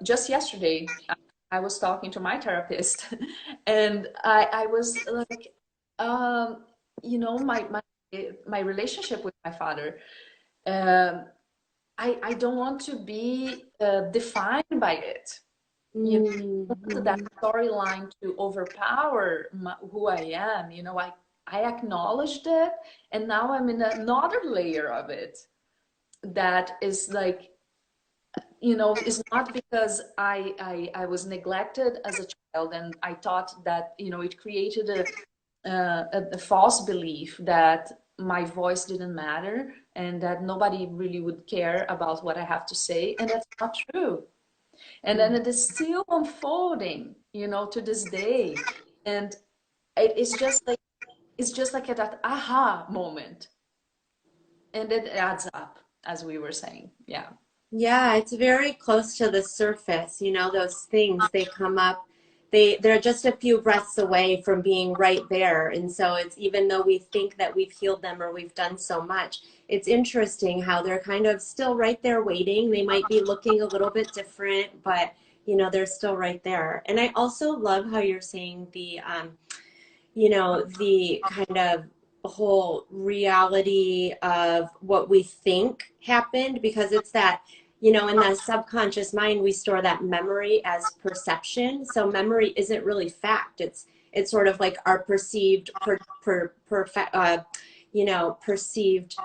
just yesterday, I was talking to my therapist, and I was like, um, you know, my relationship with my father. Um, I don't want to be defined by it. You know, I don't want that Mm-hmm. storyline to overpower who I am. You know, I acknowledged it, and now I'm in another layer of it that is like, you know, it's not because I was neglected as a child, and I thought that, you know, it created a false belief that my voice didn't matter and that nobody really would care about what I have to say, and that's not true. And then it is still unfolding, you know, to this day, and it's just like at that aha moment, and it adds up, as we were saying. Yeah. Yeah, it's very close to the surface. You know, those things, they come up, they're just a few breaths away from being right there. And so it's even though we think that we've healed them or we've done so much, it's interesting how they're kind of still right there waiting. They might be looking a little bit different, but you know, they're still right there. And I also love how you're saying the kind of whole reality of what we think happened, because it's that, in the subconscious mind, we store that memory as perception. So memory isn't really fact. It's sort of like our perceived perceived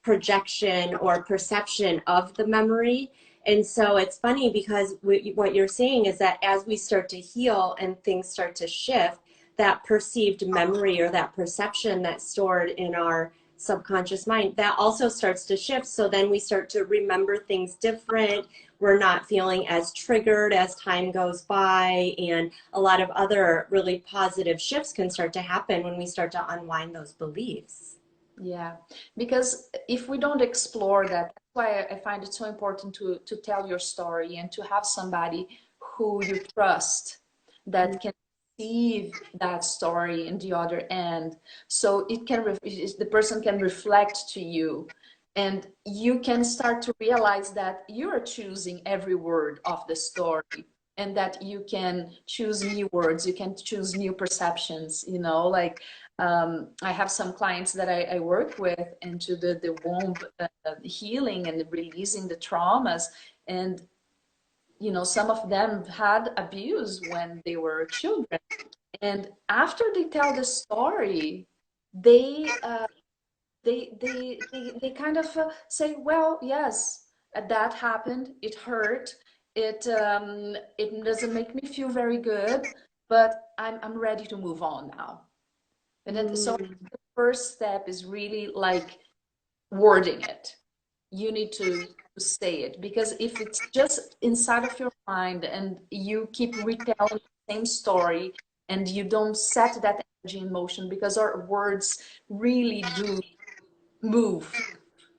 projection or perception of the memory. And so it's funny because what you're saying is that as we start to heal and things start to shift, that perceived memory or that perception that's stored in our subconscious mind, that also starts to shift. So then we start to remember things different. We're not feeling as triggered as time goes by. And a lot of other really positive shifts can start to happen when we start to unwind those beliefs. Yeah, because if we don't explore that, that's why I find it so important to tell your story and to have somebody who you trust that can receive that story in the other end, so it can the person can reflect to you, and you can start to realize that you're choosing every word of the story, and that you can choose new words, you can choose new perceptions, you know, like I have some clients that I work with into the womb healing and releasing the traumas. And, you know, some of them had abuse when they were children. And after they tell the story, they, uh, they kind of say, well, yes, that happened. It hurt. It doesn't make me feel very good, but I'm ready to move on now. And it, so Mm. the first step is really like wording it. You need to say it, because if it's just inside of your mind and you keep retelling the same story and you don't set that energy in motion, because our words really do move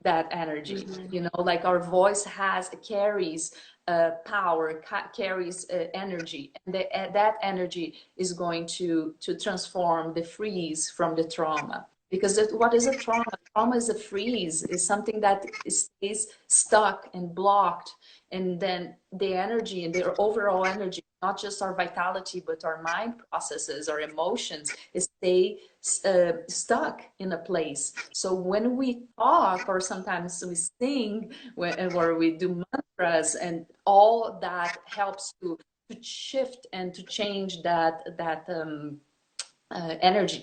that energy, Mhm. you know, like our voice carries power, carries energy, and that energy is going to transform the freeze from the trauma. Because what is a trauma? Trauma is a freeze, is something that stays stuck and blocked, and then the energy and their overall energy, not just our vitality but our mind processes, our emotions, stay stuck in a place. So when we talk, or sometimes we sing, or we do mantras, and all that helps to shift and to change that energy.